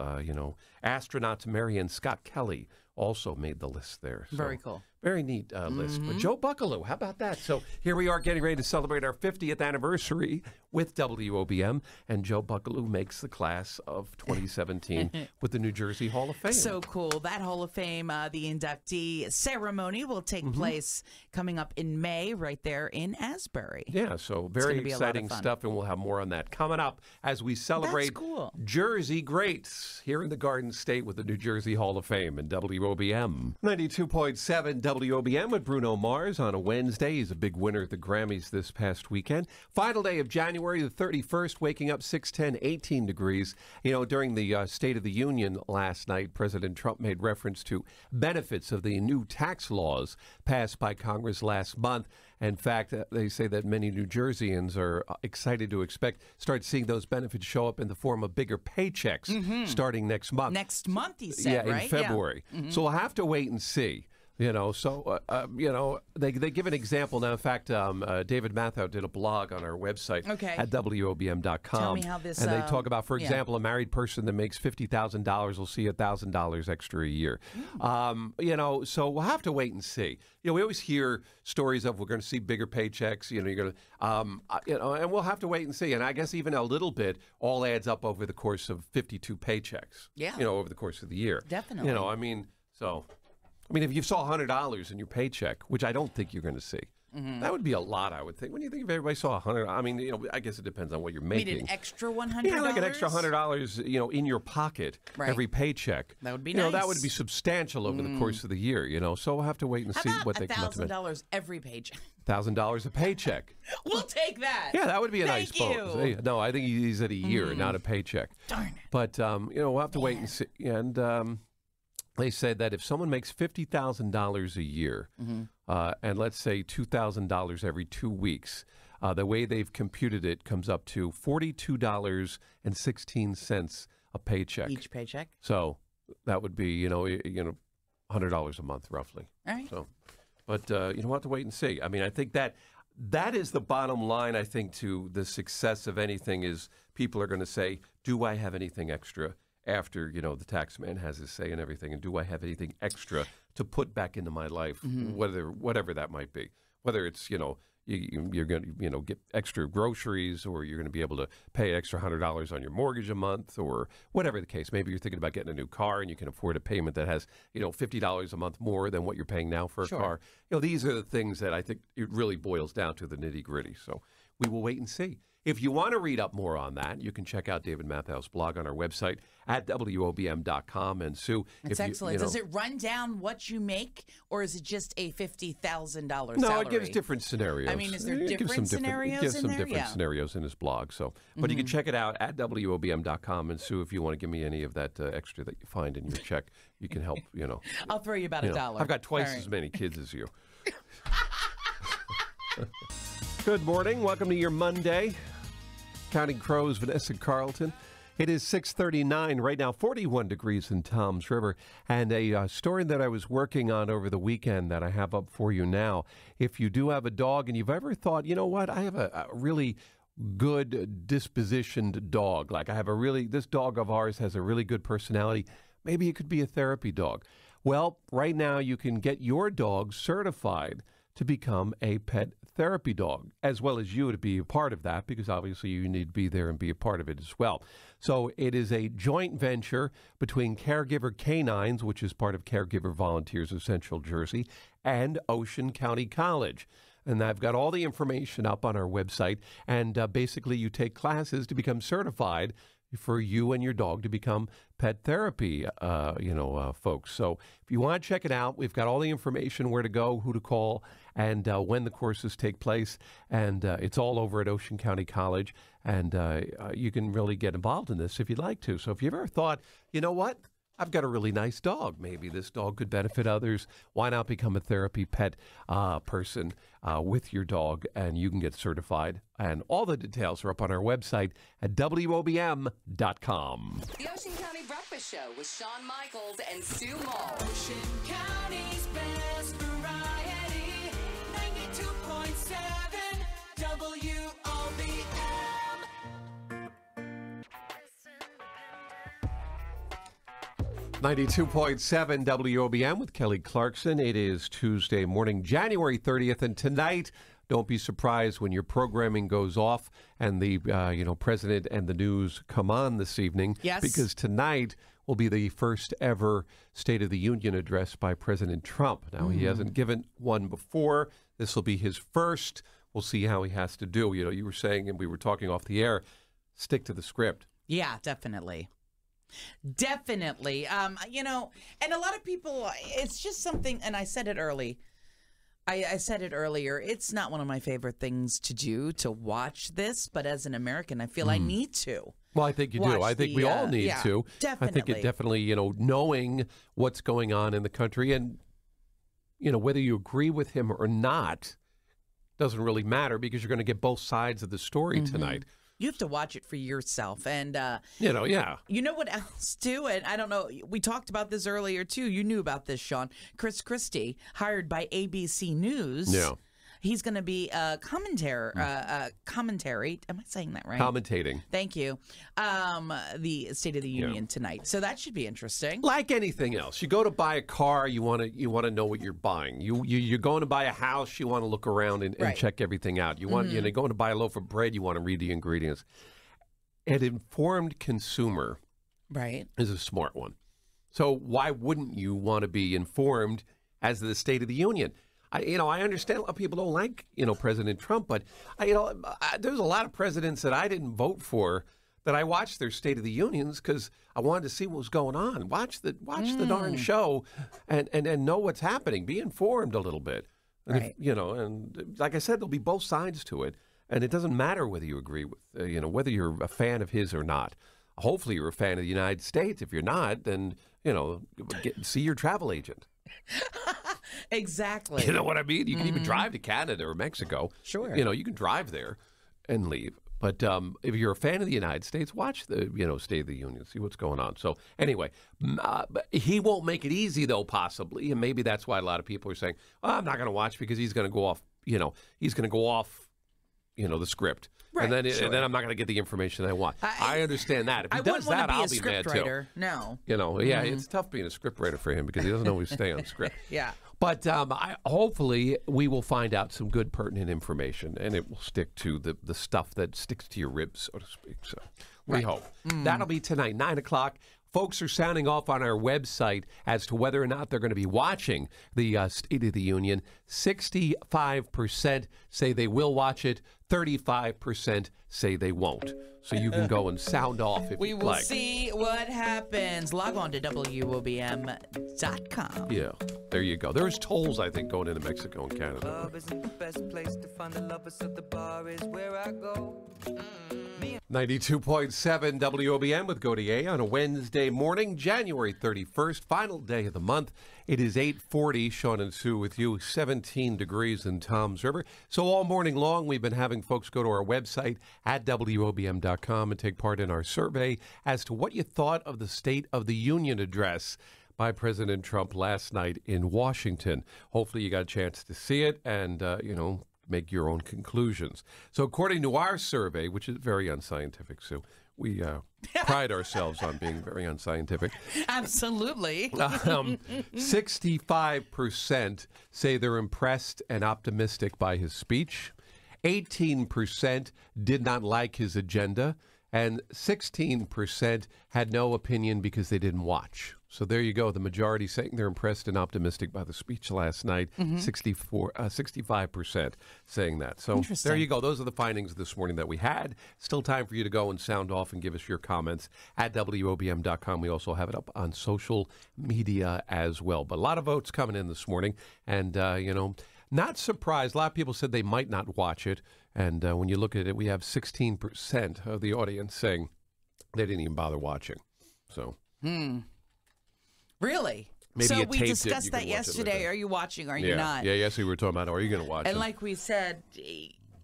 Astronauts Mary and Scott Kelly also made the list there. So very cool. Very neat list. But Joe Buckaloo, how about that? So here we are getting ready to celebrate our 50th anniversary with WOBM, and Joe Buckaloo makes the class of 2017 with the New Jersey Hall of Fame. So cool. That Hall of Fame, the inductee ceremony will take place coming up in May right there in Asbury. Yeah, so very exciting stuff, and we'll have more on that coming up as we celebrate Jersey greats here in the Garden State with the New Jersey Hall of Fame and WOBM. 92.7 WOBM with Bruno Mars on a Wednesday. He's a big winner at the Grammys this past weekend. Final day of January the 31st, waking up 6:10, 18 degrees. You know, during the State of the Union last night, President Trump made reference to benefits of the new tax laws passed by Congress last month. In fact, they say that many New Jerseyans are excited to start seeing those benefits show up in the form of bigger paychecks starting next month. Next month, he said, right? In February. Yeah. So we'll have to wait and see. You know, so, they give an example. Now, in fact, David Matthau did a blog on our website at WOBM.com. Tell me how this... And they talk about, for example, a married person that makes $50,000 will see $1,000 extra a year. You know, so we'll have to wait and see. You know, we always hear stories of we're going to see bigger paychecks. You know, you're going to, and we'll have to wait and see. And I guess even a little bit all adds up over the course of 52 paychecks. Yeah. You know, over the course of the year. Definitely. You know, I mean, so... I mean, if you saw $100 in your paycheck, which I don't think you're going to see, that would be a lot, I would think. When you think if everybody saw $100, I mean, you know, I guess it depends on what you're making. You need an extra $100? Yeah, like an extra $100, you know, in your pocket every paycheck. That would be nice. nice. That would be substantial over the course of the year, you know. So we'll have to wait and see what they come up with. $1,000 every paycheck. $1,000 a paycheck. We'll take that. Yeah, that would be a nice Thank you. bonus. Hey, no, I think he's at a year, not a paycheck. Darn it. But, you know, we'll have to wait and see. And, they said that if someone makes $50,000 a year, and let's say $2,000 every 2 weeks, the way they've computed it comes up to $42.16 a paycheck. Each paycheck. So that would be, you know, $100 a month roughly. All right. So, but you know, we'll have to wait and see. I mean, I think that is the bottom line. I think to the success of anything is people are going to say, "Do I have anything extra?" After, you know, the tax man has his say and everything, and do I have anything extra to put back into my life, whatever that might be, whether it's, you know, you're going to, you know, get extra groceries, or you're going to be able to pay extra $100 on your mortgage a month, or whatever the case. Maybe you're thinking about getting a new car and you can afford a payment that has, you know, $50 a month more than what you're paying now for a car. You know, these are the things that I think it really boils down to, the nitty gritty. So we will wait and see. If you want to read up more on that, you can check out David Mathau's blog on our website at WOBM.com. And Sue, that's excellent. You know, does it run down what you make, or is it just a $50,000 salary? No, it gives different scenarios. I mean, is there different scenarios in there? It gives some different yeah. scenarios in his blog. So, but you can check it out at WOBM.com. And Sue, if you want to give me any of that extra that you find in your check, you can help. You know, I'll throw you about $1. I've got twice as many kids as you. Good morning. Welcome to your Monday. Counting Crows, Vanessa Carlton. It is 6:39 right now, 41 degrees in Toms River. And a story that I was working on over the weekend that I have up for you now. If you do have a dog and you've ever thought, you know what, I have a really good dispositioned dog. Like this dog of ours has a really good personality. Maybe it could be a therapy dog. Well, right now you can get your dog certified to become a pet therapy dog, as well as you to be a part of that, because obviously you need to be there and be a part of it as well. So it is a joint venture between Caregiver Canines, which is part of Caregiver Volunteers of Central Jersey, and Ocean County College. And I've got all the information up on our website, and basically you take classes to become certified for you and your dog to become pet therapy, folks. So if you want to check it out, we've got all the information, where to go, who to call, and when the courses take place. And it's all over at Ocean County College. And you can really get involved in this if you'd like to. So if you've ever thought, you know what? I've got a really nice dog. Maybe this dog could benefit others. Why not become a therapy pet person with your dog, and you can get certified. And all the details are up on our website at WOBM.com. The Ocean County Breakfast Show with Shawn Michaels and Sue Moll. Ocean County's best variety, 92.7 WOBM. 92.7 WOBM with Kelly Clarkson. It is Tuesday morning, January 30th, and tonight, don't be surprised when your programming goes off and the president and the news come on this evening. Yes. Because tonight will be the first ever State of the Union address by President Trump. Now, he hasn't given one before. This will be his first. We'll see how he has to do. You know, you were saying, and we were talking off the air, stick to the script. Yeah, definitely. Definitely. And a lot of people, it's just something, and I said it early. I said it earlier. It's not one of my favorite things to do, to watch this, but as an American, I feel I need to. Well, I think you do. I think we all need to. Definitely. I think it definitely, knowing what's going on in the country and, whether you agree with him or not doesn't really matter because you're going to get both sides of the story tonight. You have to watch it for yourself. And, yeah. You know what else, too? And I don't know. We talked about this earlier, too. You knew about this, Shawn. Chris Christie, hired by ABC News. Yeah. He's going to be commentary. Am I saying that right? Commentating. Thank you. The State of the Union tonight. So that should be interesting. Like anything else, you go to buy a car, you want to know what you're buying. You're going to buy a house, you want to look around and check everything out. You're going to buy a loaf of bread, you want to read the ingredients. An informed consumer, is a smart one. So why wouldn't you want to be informed as the State of the Union? I understand a lot of people don't like, President Trump, but, there's a lot of presidents that I didn't vote for that I watched their State of the Unions because I wanted to see what was going on. Watch the darn show and know what's happening. Be informed a little bit. And and like I said, there'll be both sides to it. And it doesn't matter whether you agree with, whether you're a fan of his or not. Hopefully you're a fan of the United States. If you're not, then, see your travel agent. Exactly. You know what I mean? You can even drive to Canada or Mexico. Sure. You can drive there and leave. But if you're a fan of the United States, watch the, State of the Union, see what's going on. So anyway, he won't make it easy, though, possibly. And maybe that's why a lot of people are saying, I'm not going to watch because he's going to go off, the script. Right, and then I'm not going to get the information I want. I understand that. If he does that, I'll be mad too. No. It's tough being a scriptwriter for him because he doesn't always stay on script. Yeah. But hopefully we will find out some good pertinent information, and it will stick to the stuff that sticks to your ribs, so to speak. So we hope. That'll be tonight, 9 o'clock. Folks are sounding off on our website as to whether or not they're going to be watching the State of the Union. 65% say they will watch it. 35% say they won't. So you can go and sound off if you'd like. We will see what happens. Log on to WOBM.com. Yeah, there you go. There's tolls, I think, going into Mexico and Canada. Club isn't the best place to find the lovers, so the bar is where I go. 92.7 WOBM with Gautier on a Wednesday morning, January 31st, final day of the month. It is 8:40. Shawn and Sue with you, 17 degrees in Toms River. So all morning long, we've been having folks go to our website at WOBM.com and take part in our survey as to what you thought of the State of the Union address by President Trump last night in Washington. Hopefully you got a chance to see it and, make your own conclusions. So according to our survey, which is very unscientific, Sue, we pride ourselves on being very unscientific. Absolutely. 65% say they're impressed and optimistic by his speech. 18% did not like his agenda. And 16% had no opinion because they didn't watch. So there you go. The majority saying they're impressed and optimistic by the speech last night. 65% saying that. So there you go. Those are the findings this morning that we had. Still time for you to go and sound off and give us your comments at WOBM.com. We also have it up on social media as well. But a lot of votes coming in this morning. And, not surprised. A lot of people said they might not watch it. And when you look at it, we have 16% of the audience saying they didn't even bother watching. So, really? Maybe so you we taped discussed it, that yesterday. Are you watching? Are you not? Yeah, yes, we were talking about, are you going to watch it? And like we said,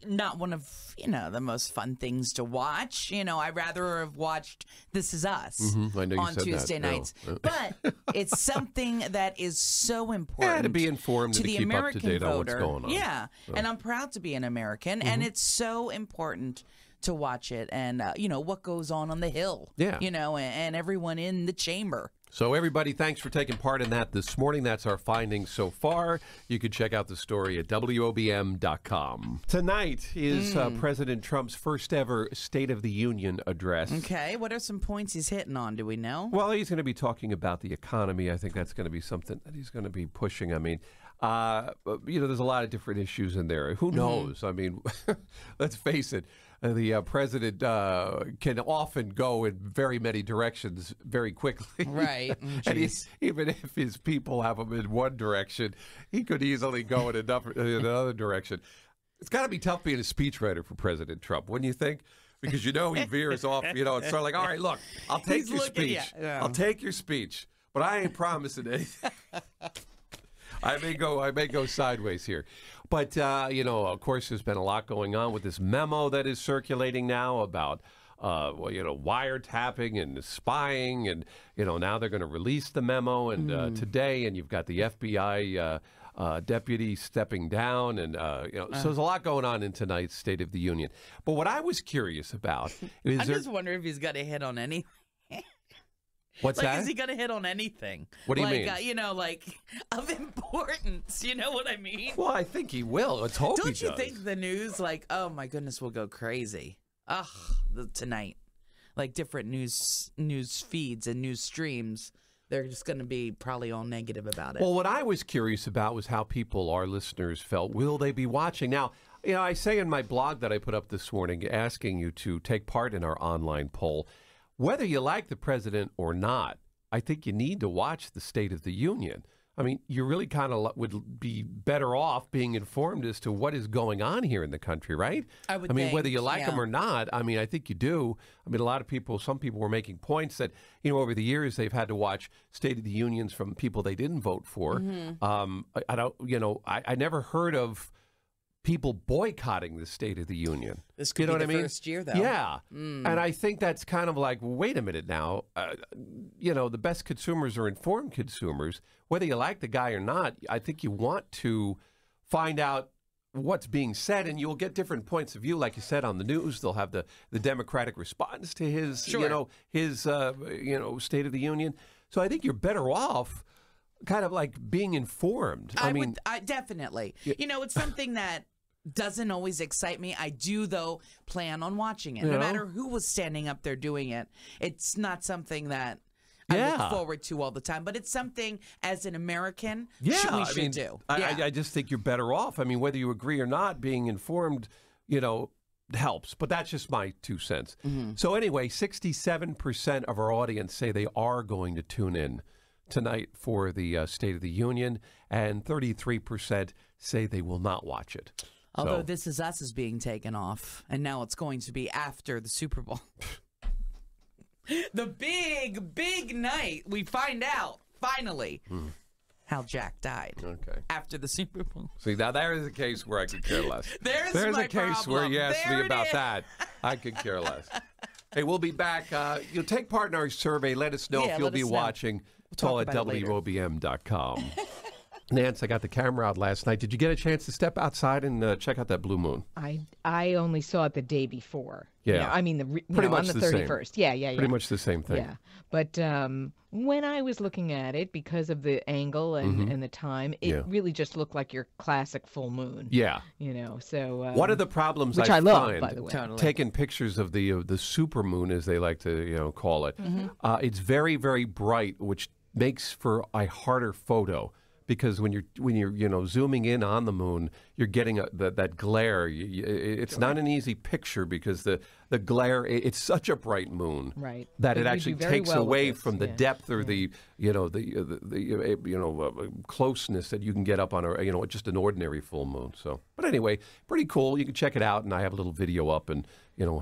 not one of, the most fun things to watch. I'd rather have watched This Is Us I know you on said Tuesday that. nights. But it's something that is so important. To be informed to and to the keep American up to date voter. on what's going on. Yeah, and I'm proud to be an American, and it's so important to watch it and, what goes on the Hill. Yeah. And everyone in the chamber. So everybody, thanks for taking part in that this morning. That's our findings so far. You can check out the story at WOBM.com. Tonight is President Trump's first ever State of the Union address. Okay, what are some points he's hitting on? Do we know? Well, he's going to be talking about the economy. I think that's going to be something that he's going to be pushing. I mean, there's a lot of different issues in there. Who knows? I mean, let's face it. The president can often go in very many directions very quickly. Right. And even if his people have him in one direction, he could easily go in another direction. It's got to be tough being a speechwriter for President Trump, wouldn't you think? Because he veers off, it's sort of like, all right, look, I'll take your speech. I'll take your speech, but I ain't promising anything. I may go sideways here. But, of course, there's been a lot going on with this memo that is circulating now about, wiretapping and spying. And, now they're going to release the memo and today. And you've got the FBI deputy stepping down. And, so there's a lot going on in tonight's State of the Union. But what I was curious about is I just wonder if he's got a hit on anything. What's that? Is he going to hit on anything? What do you mean? Of importance. You know what I mean? Well, I think he will. Let's hope he does. Don't you think the news, oh my goodness, will go crazy? Tonight. Different news feeds and news streams, they're just going to be probably all negative about it. Well, what I was curious about was how people, our listeners, felt. Will they be watching? Now, I say in my blog that I put up this morning, asking you to take part in our online poll. Whether you like the president or not, I think you need to watch the State of the Union. I mean, you really kind of would be better off being informed as to what is going on here in the country, right? I mean, think, whether you like them or not, I think you do. I mean, some people were making points that, over the years they've had to watch State of the Unions from people they didn't vote for. I never heard of people boycotting the State of the Union. This could be the first year, though. Yeah. And I think that's kind of like, wait a minute now. The best consumers are informed consumers. Whether you like the guy or not, I think you want to find out what's being said, and you'll get different points of view. Like you said, on the news, they'll have the Democratic response to his, his State of the Union. So I think you're better off kind of like being informed. I definitely. Yeah. It's something that doesn't always excite me. I do, though, plan on watching it. No matter who was standing up there doing it, it's not something that I look forward to all the time. But it's something, as an American, we should do. I just think you're better off. I mean, whether you agree or not, being informed, helps. But that's just my 2 cents. Mm-hmm. So anyway, 67% of our audience say they are going to tune in tonight for the State of the Union, and 33% say they will not watch it. Although This Is Us is being taken off, and now it's going to be after the Super Bowl. The big night. We find out, finally, how Jack died. Okay. After the Super Bowl. See, now there is a case where I could care less. There's a case where you ask me about is. that. I could care less. Hey, we'll be back. You'll take part in our survey. Let us know if you'll be watching. Call at WOBM.com. Nance, I got the camera out last night. Did you get a chance to step outside and check out that blue moon? I only saw it the day before. Yeah. I mean, pretty much on the the 31st. Same. Yeah. Pretty much the same thing. Yeah. But when I was looking at it, because of the angle and the time, it really just looked like your classic full moon. Yeah. So... one of the problems which I love, by the way. Totally. Taking pictures of the super moon, as they like to call it, it's very, very bright, which makes for a harder photo. Because when you're zooming in on the moon, you're getting that glare. It's not an easy picture because the glare. It's such a bright moon, right? That it actually takes away from the depth or the closeness that you can get up on just an ordinary full moon. So, but anyway, pretty cool. You can check it out, and I have a little video up and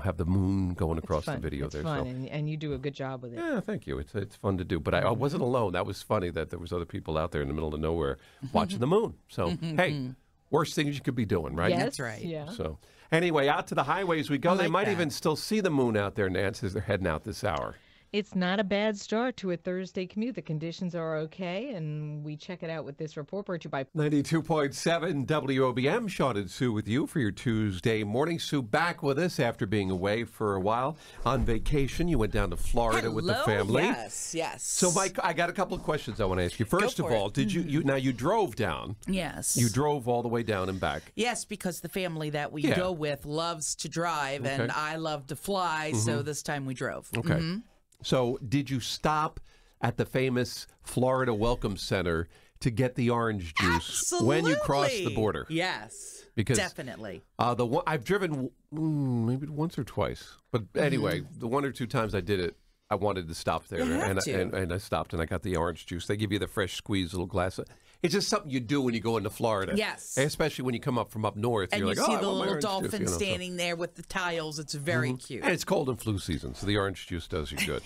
have the moon going across the video there. It's fun, and you do a good job with it. Yeah, thank you. It's fun to do. But I wasn't alone. That was funny that there was other people out there in the middle of nowhere watching the moon. So, hey, worst things you could be doing, right? Yes, that's right. Yeah. So, anyway, out to the highways we go. They might even still see the moon out there, Nance, as they're heading out this hour. It's not a bad start to a Thursday commute. The conditions are okay, and we check it out with this report brought to you by 92.7 WOBM. Shawn and Sue with you for your Tuesday morning. Sue back with us after being away for a while on vacation. You went down to Florida with the family. Yes. So, Mike, I got a couple of questions I want to ask you. First of all, did you now you drove down? Yes. You drove all the way down and back. Yes, because the family that we go with loves to drive, and I love to fly, so this time we drove. Okay. So did you stop at the famous Florida Welcome Center to get the orange juice when you crossed the border? Yes, because definitely. I've driven maybe once or twice, but anyway, the one or two times I did it, I wanted to stop there, and I stopped and I got the orange juice. They give you the fresh squeezed little glass. It's just something you do when you go into Florida. Yes. Especially when you come up from up north. And you're you like, see oh, the I want my little orange dolphin juice, standing there with the tiles. It's very cute. And it's cold and flu season, so the orange juice does you good.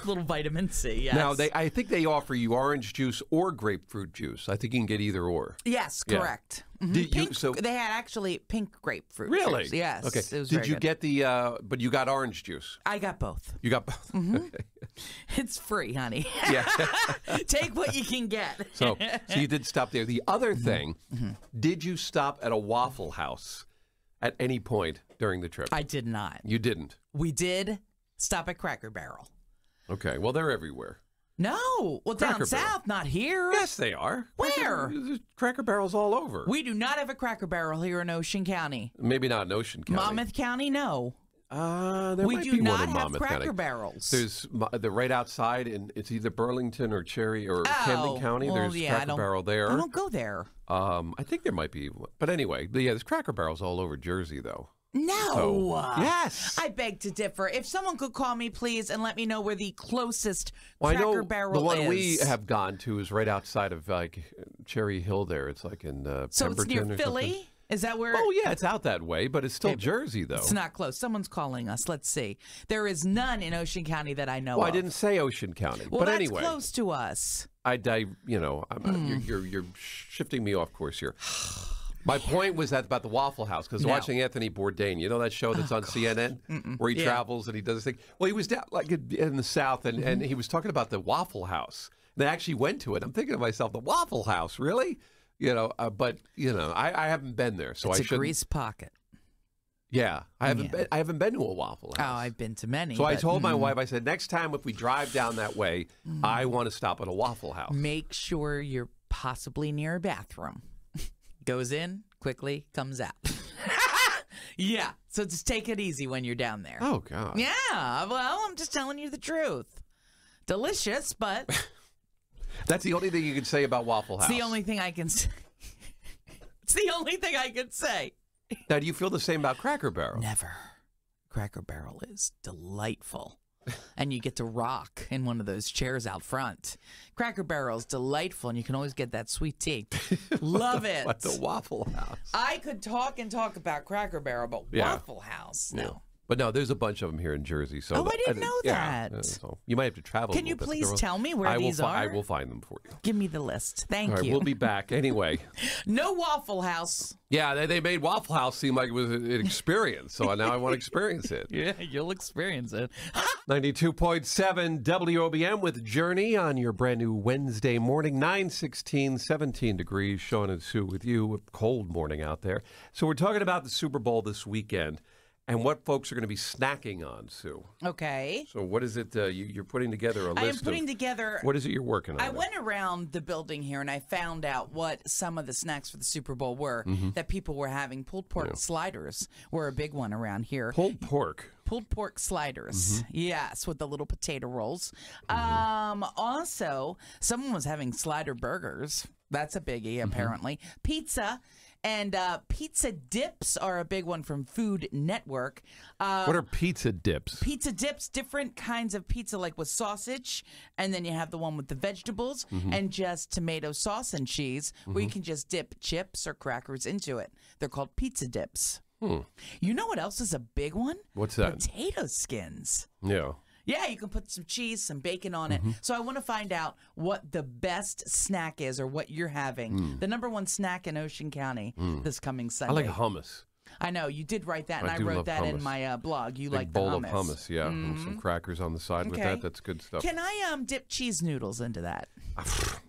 Little vitamin C, yes. Now, I think they offer you orange juice or grapefruit juice. I think you can get either or. Yes, correct. They had actually pink grapefruit Really? juice. Yes. Okay. It was Did very you good. get the, but you got orange juice? I got both. You got both? Okay. It's free, honey. Yeah. Take what you can get. So you did stop there. The other thing, did you stop at a Waffle House at any point during the trip? I did not. You didn't? We did stop at Cracker Barrel. Okay. Well, they're everywhere. No. Well, Cracker down Barrel. south, not here. Yes, they are. Where? There's Cracker Barrels all over. We do not have a Cracker Barrel here in Ocean County. Maybe not in Ocean County. Monmouth County, no. There we might do be not one in have Monmouth Cracker County. Barrels. There's they're right outside, and it's either Burlington or Cherry or Camden County. Well, There's Cracker Barrel there. I don't go there. I think there might be, but anyway, there's Cracker Barrels all over Jersey, though. No. So, yes. I beg to differ. If someone could call me, please, and let me know where the closest Well, I Cracker know Barrel the one is. we have gone to is right outside of Cherry Hill. There, it's like in So Pemberton it's near or Philly? something. Is that where? Oh yeah, it's out that way, but it's still Jersey though. It's not close. Someone's calling us. Let's see. There is none in Ocean County that I know Well, of. I didn't say Ocean County, Well, but that's anyway, close to us. You're shifting me off course here. My point was that about the Waffle House, because watching Anthony Bourdain, you know that show that's on CNN where he travels and he does this thing. Well, he was down like in the South, and he was talking about the Waffle House. They actually went to it. I'm thinking to myself, the Waffle House, really? But I haven't been there, so It's I a shouldn't. grease pocket. Yeah, I haven't been to a Waffle House. Oh, I've been to many. So I told my wife, I said, next time if we drive down that way, I want to stop at a Waffle House. Make sure you're possibly near a bathroom. Goes in quickly, comes out. Yeah, so just take it easy when you're down there. Oh God. Yeah, well, I'm just telling you the truth. Delicious, but that's the only thing you can say about Waffle House. It's the only thing I can say. It's the only thing I can say. Now, do you feel the same about Cracker Barrel? Never. Cracker Barrel is delightful. And you get to rock in one of those chairs out front. Cracker Barrel is delightful, and you can always get that sweet tea. Love it. What the Waffle House? I could talk about Cracker Barrel, but Waffle House, no. Yeah. But no, there's a bunch of them here in Jersey. So I didn't know that. So you might have to travel. Can you please tell me where these are? I will find them for you. Give me the list. Thank All right, you. we'll be back anyway. No Waffle House. Yeah, they made Waffle House seem like it was an experience. So now I want to experience it. Yeah, you'll experience it. 92.7 WOBM with Journey on your brand new Wednesday morning. 9:16, 17 degrees. Shawn and Sue with you. A cold morning out there. So we're talking about the Super Bowl this weekend and what folks are going to be snacking on, Sue. Okay. So what is it you're putting together a list I am putting together. What is it you're working on? I went around the building here and I found out what some of the snacks for the Super Bowl were that people were having. Pulled pork sliders were a big one around here. Pulled pork. Pulled pork sliders. Yes, with the little potato rolls. Also, someone was having slider burgers. That's a biggie, apparently. Pizza. And pizza dips are a big one from Food Network. What are pizza dips? Pizza dips, different kinds of pizza, like with sausage, and then you have the one with the vegetables and just tomato sauce and cheese, where you can just dip chips or crackers into it. They're called pizza dips. You know what else is a big one? What's that? Potato skins. Yeah. Yeah, you can put some cheese, some bacon on it. So I want to find out what the best snack is or what you're having. The number one snack in Ocean County this coming Sunday. I like hummus. I know you did write that, and I do wrote love that in hummus. my blog. You Big like the bowl hummus. of hummus, yeah, and some crackers on the side with that. That's good stuff. Can I dip cheese noodles into that?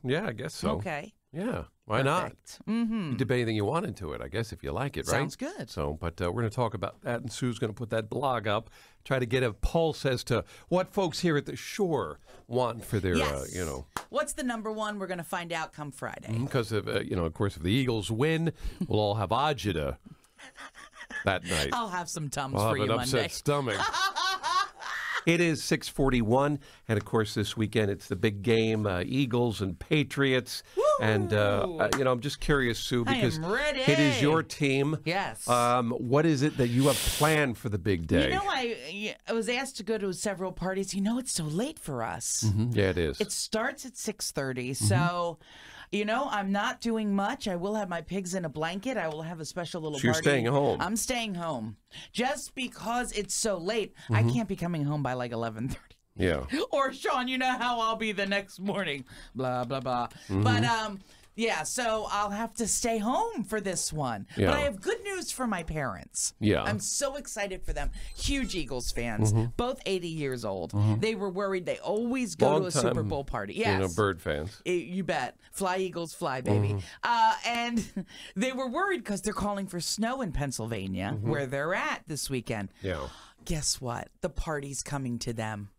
Yeah, I guess so. Okay. Yeah, why not? Mm-hmm. You dip anything you want into it, I guess, if you like it, right? Sounds good. So, but we're going to talk about that, and Sue's going to put that blog up, try to get a pulse as to what folks here at the shore want for their, What's the number one? We're going to find out come Friday. Because of course, if the Eagles win, we'll all have agita that night. I'll have some Tums I'll for have you an upset Monday. stomach. It is 6:41, and of course this weekend it's the big game, Eagles and Patriots. Woo! And I'm just curious, Sue, because it is your team. Yes. What is it that you have planned for the big day? You know, I was asked to go to several parties. You know, it's so late for us. Yeah, it is. It starts at 6:30, so. You know, I'm not doing much. I will have my pigs in a blanket. I will have a special little So you're party. staying home. I'm staying home. Just because it's so late, I can't be coming home by like 11:30. Yeah. Or, Shawn, you know how I'll be the next morning. Blah, blah, blah. But, yeah, so I'll have to stay home for this one. Yeah. But I have good news for my parents. Yeah. I'm so excited for them. Huge Eagles fans, both 80 years old. They were worried. They always go to a Super Bowl party. Yes. Bird fans. You bet. Fly, Eagles, fly, baby. And they were worried because they're calling for snow in Pennsylvania, where they're at this weekend. Yeah. Guess what? The party's coming to them.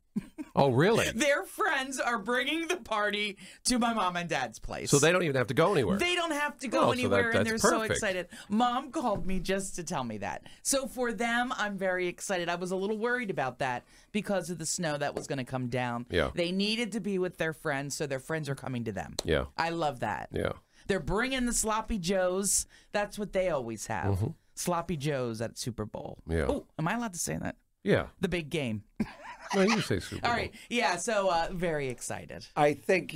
Oh, really? Their friends are bringing the party to my mom and dad's place. So they don't even have to go anywhere. They don't have to go anywhere, and they're that's so perfect. excited. Mom called me just to tell me that. So for them, I'm very excited. I was a little worried about that because of the snow that was going to come down. Yeah. They needed to be with their friends, so their friends are coming to them. Yeah. I love that. Yeah. They're bringing the sloppy joes. That's what they always have. Sloppy joes at Super Bowl. Yeah. Oh, am I allowed to say that? Yeah. The big game. No, you say Super Bowl. All right. Yeah, so very excited. I think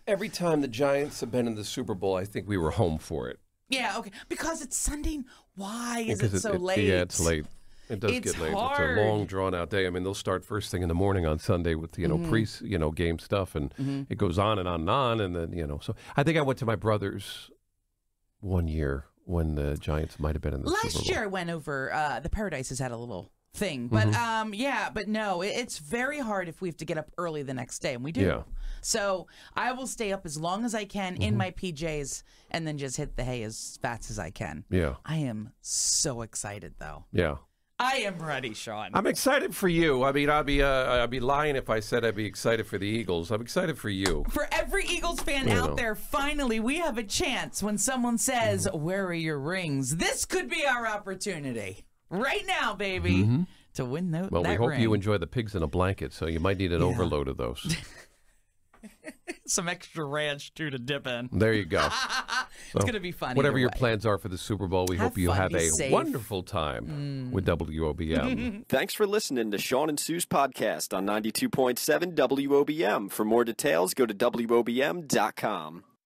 every time the Giants have been in the Super Bowl, I think we were home for it. Yeah, okay. Because it's Sunday. Why is Because it so late? Yeah, it's late. It does It's get late. hard. It's a long, drawn-out day. I mean, they'll start first thing in the morning on Sunday with game stuff, and it goes on and on and on, and then So I think I went to my brother's one year when the Giants might have been in the Super Bowl. Last year I went over. The Paradises had a little thing, but but no, it's very hard if we have to get up early the next day, and we do. Yeah. So I will stay up as long as I can in my PJs, and then just hit the hay as fast as I can. Yeah. I am so excited, though. Yeah. I am ready, Shawn. I'm excited for you. I mean, I'd be lying if I said I'd be excited for the Eagles. I'm excited for you. For every Eagles fan out there, finally, we have a chance when someone says, "Where are your rings?" This could be our opportunity. Right now, baby, to win that Well, we hope ring. you enjoy the pigs in a blanket, so you might need an overload of those. Some extra ranch, too, to dip in. There you go. It's going to be fun. Whatever either your way. plans are for the Super Bowl, we Have hope you fun, have be a safe. wonderful time with WOBM. Thanks for listening to Shawn and Sue's podcast on 92.7 WOBM. For more details, go to WOBM.com.